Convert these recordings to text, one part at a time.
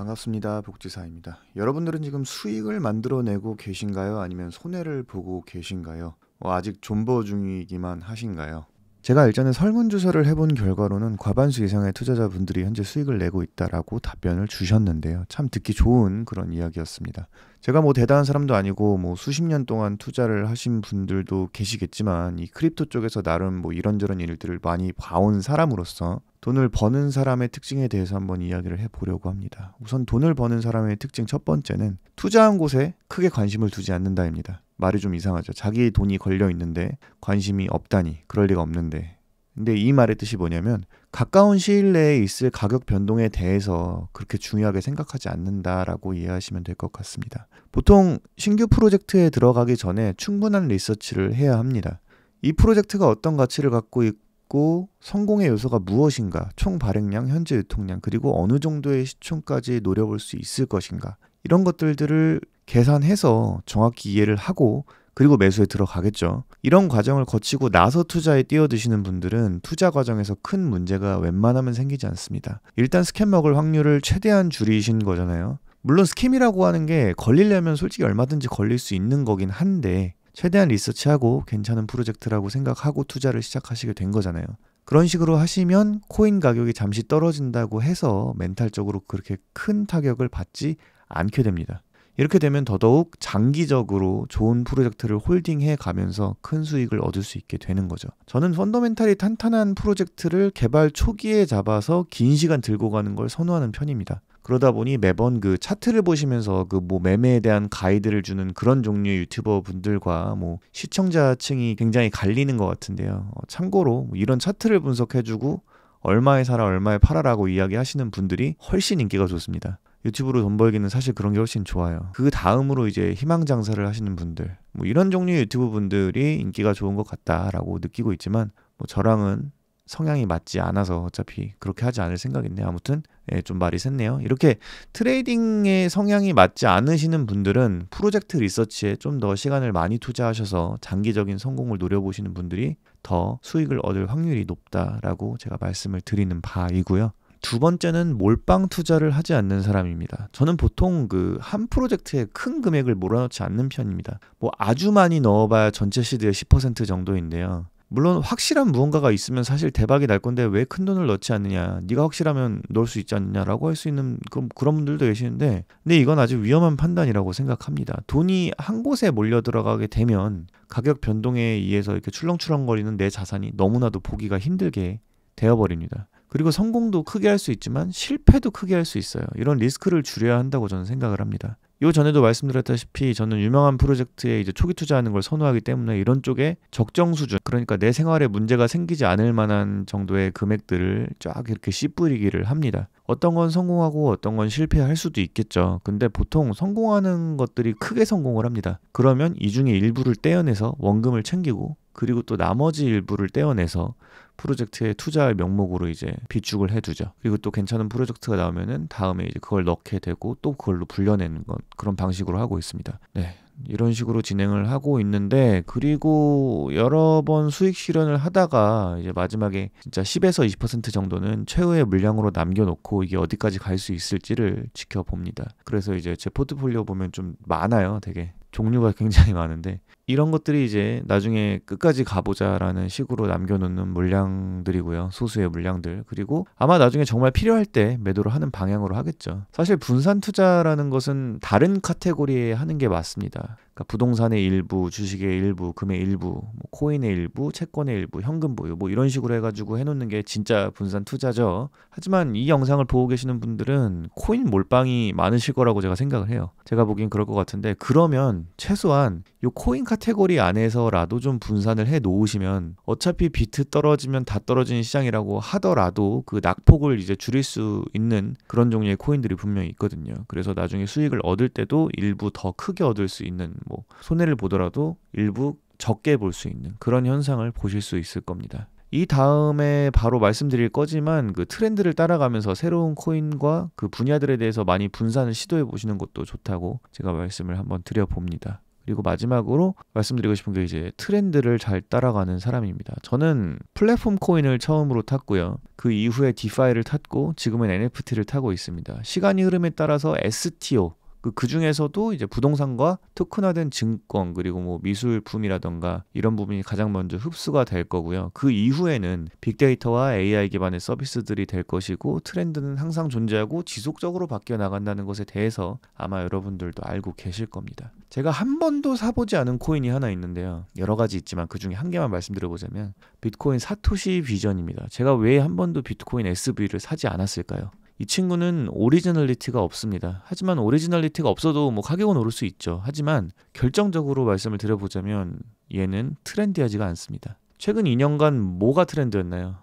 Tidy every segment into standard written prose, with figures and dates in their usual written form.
반갑습니다. 복지사입니다. 여러분들은 지금 수익을 만들어내고 계신가요? 아니면 손해를 보고 계신가요? 아직 존버 중이기만 하신가요? 제가 일전에 설문조사를 해본 결과로는 과반수 이상의 투자자분들이 현재 수익을 내고 있다라고 답변을 주셨는데요. 참 듣기 좋은 그런 이야기였습니다. 제가 대단한 사람도 아니고 수십 년 동안 투자를 하신 분들도 계시겠지만 이 크립토 쪽에서 나름 이런저런 일들을 많이 봐온 사람으로서 돈을 버는 사람의 특징에 대해서 한번 이야기를 해보려고 합니다. 우선 돈을 버는 사람의 특징 첫 번째는 투자한 곳에 크게 관심을 두지 않는다입니다. 말이 좀 이상하죠. 자기 돈이 걸려 있는데 관심이 없다니 그럴 리가 없는데. 근데 이 말의 뜻이 뭐냐면 가까운 시일 내에 있을 가격 변동에 대해서 그렇게 중요하게 생각하지 않는다라고 이해하시면 될 것 같습니다. 보통 신규 프로젝트에 들어가기 전에 충분한 리서치를 해야 합니다. 이 프로젝트가 어떤 가치를 갖고 있고 성공의 요소가 무엇인가, 총 발행량, 현재 유통량, 그리고 어느 정도의 시총까지 노려볼 수 있을 것인가, 이런 것들을 계산해서 정확히 이해를 하고 그리고 매수에 들어가겠죠. 이런 과정을 거치고 나서 투자에 뛰어드시는 분들은 투자 과정에서 큰 문제가 웬만하면 생기지 않습니다. 일단 스캠 먹을 확률을 최대한 줄이신 거잖아요. 물론 스캠이라고 하는 게 걸리려면 솔직히 얼마든지 걸릴 수 있는 거긴 한데 최대한 리서치하고 괜찮은 프로젝트라고 생각하고 투자를 시작하시게 된 거잖아요. 그런 식으로 하시면 코인 가격이 잠시 떨어진다고 해서 멘탈적으로 그렇게 큰 타격을 받지 않게 됩니다. 이렇게 되면 더더욱 장기적으로 좋은 프로젝트를 홀딩해 가면서 큰 수익을 얻을 수 있게 되는 거죠. 저는 펀더멘탈이 탄탄한 프로젝트를 개발 초기에 잡아서 긴 시간 들고 가는 걸 선호하는 편입니다. 그러다 보니 매번 그 차트를 보시면서 매매에 대한 가이드를 주는 그런 종류의 유튜버 분들과 시청자층이 굉장히 갈리는 것 같은데요. 참고로 이런 차트를 분석해주고 얼마에 사라 얼마에 팔아라고 이야기하시는 분들이 훨씬 인기가 좋습니다. 유튜브로 돈 벌기는 사실 그런 게 훨씬 좋아요. 그 다음으로 이제 희망 장사를 하시는 분들, 이런 종류의 유튜브 분들이 인기가 좋은 것 같다라고 느끼고 있지만 저랑은 성향이 맞지 않아서 어차피 그렇게 하지 않을 생각인데, 아무튼 좀 말이 샜네요. 이렇게 트레이딩의 성향이 맞지 않으시는 분들은 프로젝트 리서치에 좀 더 시간을 많이 투자하셔서 장기적인 성공을 노려보시는 분들이 더 수익을 얻을 확률이 높다라고 제가 말씀을 드리는 바이고요. 두 번째는 몰빵 투자를 하지 않는 사람입니다. 저는 보통 한 프로젝트에 큰 금액을 몰아넣지 않는 편입니다. 아주 많이 넣어봐야 전체 시드의 10% 정도인데요. 물론 확실한 무언가가 있으면 사실 대박이 날 건데 왜 큰 돈을 넣지 않느냐, 네가 확실하면 넣을 수 있지 않느냐라고 할 수 있는 그런 분들도 계시는데, 근데 이건 아주 위험한 판단이라고 생각합니다. 돈이 한 곳에 몰려 들어가게 되면 가격 변동에 의해서 이렇게 출렁출렁거리는 내 자산이 너무나도 보기가 힘들게 되어버립니다. 그리고 성공도 크게 할 수 있지만 실패도 크게 할 수 있어요. 이런 리스크를 줄여야 한다고 저는 생각을 합니다. 요 전에도 말씀드렸다시피 저는 유명한 프로젝트에 이제 초기 투자하는 걸 선호하기 때문에 이런 쪽에 적정 수준, 그러니까 내 생활에 문제가 생기지 않을 만한 정도의 금액들을 쫙 이렇게 씨 뿌리기를 합니다. 어떤 건 성공하고 어떤 건 실패할 수도 있겠죠. 근데 보통 성공하는 것들이 크게 성공을 합니다. 그러면 이 중에 일부를 떼어내서 원금을 챙기고, 그리고 또 나머지 일부를 떼어내서 프로젝트에 투자할 명목으로 이제 비축을 해두죠. 그리고 또 괜찮은 프로젝트가 나오면은 다음에 이제 그걸 넣게 되고 또 그걸로 불려내는 그런 방식으로 하고 있습니다. 네. 이런 식으로 진행을 하고 있는데, 그리고 여러 번 수익 실현을 하다가 이제 마지막에 진짜 10에서 20% 정도는 최후의 물량으로 남겨놓고 이게 어디까지 갈 수 있을지를 지켜봅니다. 그래서 이제 제 포트폴리오 보면 좀 많아요. 되게 종류가 굉장히 많은데 이런 것들이 이제 나중에 끝까지 가보자라는 식으로 남겨놓는 물량들이고요. 소수의 물량들. 그리고 아마 나중에 정말 필요할 때 매도를 하는 방향으로 하겠죠. 사실 분산 투자라는 것은 다른 카테고리에 하는 게 맞습니다. 그러니까 부동산의 일부, 주식의 일부, 금의 일부, 코인의 일부, 채권의 일부, 현금 보유 이런 식으로 해가지고 해놓는 게 진짜 분산 투자죠. 하지만 이 영상을 보고 계시는 분들은 코인 몰빵이 많으실 거라고 제가 생각을 해요. 제가 보기엔 그럴 것 같은데, 그러면 최소한 이 코인 카테고리 안에서라도 좀 분산을 해 놓으시면 어차피 비트 떨어지면 다 떨어지는 시장이라고 하더라도 그 낙폭을 이제 줄일 수 있는 그런 종류의 코인들이 분명히 있거든요. 그래서 나중에 수익을 얻을 때도 일부 더 크게 얻을 수 있는, 손해를 보더라도 일부 적게 볼 수 있는 그런 현상을 보실 수 있을 겁니다. 이 다음에 바로 말씀드릴 거지만 그 트렌드를 따라가면서 새로운 코인과 그 분야들에 대해서 많이 분산을 시도해 보시는 것도 좋다고 제가 말씀을 한번 드려봅니다. 그리고 마지막으로 말씀드리고 싶은 게 이제 트렌드를 잘 따라가는 사람입니다. 저는 플랫폼 코인을 처음으로 탔고요. 그 이후에 디파이를 탔고 지금은 NFT를 타고 있습니다. 시간이 흐름에 따라서 STO 그 중에서도 이제 부동산과 토큰화된 증권 그리고 뭐 미술품이라던가 이런 부분이 가장 먼저 흡수가 될 거고요. 그 이후에는 빅데이터와 AI 기반의 서비스들이 될 것이고 트렌드는 항상 존재하고 지속적으로 바뀌어 나간다는 것에 대해서 아마 여러분들도 알고 계실 겁니다. 제가 한 번도 사보지 않은 코인이 하나 있는데요. 여러 가지 있지만 그 중에 한 개만 말씀드려보자면 비트코인 사토시 비전입니다. 제가 왜 한 번도 비트코인 SV를 사지 않았을까요? 이 친구는 오리지널리티가 없습니다. 하지만 오리지널리티가 없어도 뭐 가격은 오를 수 있죠. 하지만 결정적으로 말씀을 드려보자면 얘는 트렌디하지가 않습니다. 최근 2년간 뭐가 트렌드였나요?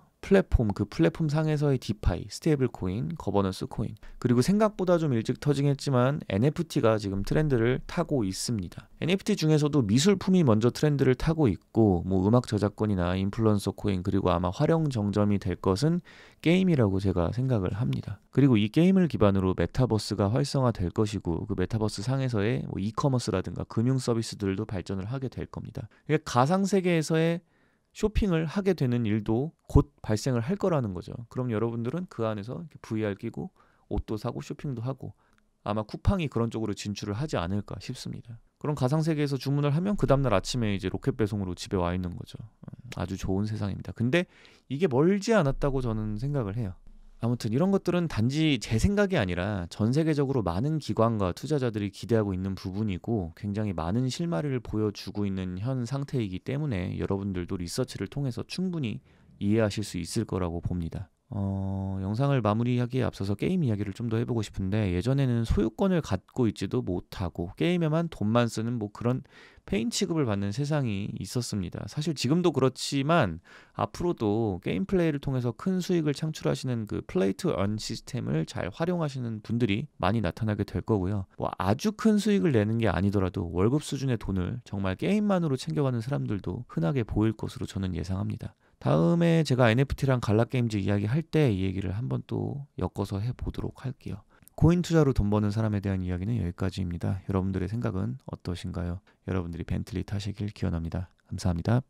그 플랫폼 상에서의 디파이, 스테이블 코인, 거버넌스 코인 그리고 생각보다 좀 일찍 터지긴 했지만 NFT가 지금 트렌드를 타고 있습니다. NFT 중에서도 미술품이 먼저 트렌드를 타고 있고 뭐 음악 저작권이나 인플루언서 코인 그리고 아마 활용 정점이 될 것은 게임이라고 제가 생각을 합니다. 그리고 이 게임을 기반으로 메타버스가 활성화될 것이고 그 메타버스 상에서의 뭐 이커머스라든가 금융 서비스들도 발전을 하게 될 겁니다. 그러니까 가상세계에서의 쇼핑을 하게 되는 일도 곧 발생을 할 거라는 거죠. 그럼 여러분들은 그 안에서 VR 끼고 옷도 사고 쇼핑도 하고 아마 쿠팡이 그런 쪽으로 진출을 하지 않을까 싶습니다. 그럼 가상세계에서 주문을 하면 그 다음날 아침에 이제 로켓 배송으로 집에 와 있는 거죠. 아주 좋은 세상입니다. 근데 이게 멀지 않았다고 저는 생각을 해요. 아무튼 이런 것들은 단지 제 생각이 아니라 전 세계적으로 많은 기관과 투자자들이 기대하고 있는 부분이고 굉장히 많은 실마리를 보여주고 있는 현 상태이기 때문에 여러분들도 리서치를 통해서 충분히 이해하실 수 있을 거라고 봅니다. 영상을 마무리하기에 앞서서 게임 이야기를 좀 더 해보고 싶은데 예전에는 소유권을 갖고 있지도 못하고 게임에만 돈만 쓰는 뭐 그런 페인 취급을 받는 세상이 있었습니다. 사실 지금도 그렇지만 앞으로도 게임 플레이를 통해서 큰 수익을 창출하시는 그 플레이 투 earn 시스템을 잘 활용하시는 분들이 많이 나타나게 될 거고요. 뭐 아주 큰 수익을 내는 게 아니더라도 월급 수준의 돈을 정말 게임만으로 챙겨가는 사람들도 흔하게 보일 것으로 저는 예상합니다. 다음에 제가 NFT랑 갈라게임즈 이야기할 때 이 얘기를 한번 또 엮어서 해보도록 할게요. 코인 투자로 돈 버는 사람에 대한 이야기는 여기까지입니다. 여러분들의 생각은 어떠신가요? 여러분들이 벤틀리 타시길 기원합니다. 감사합니다.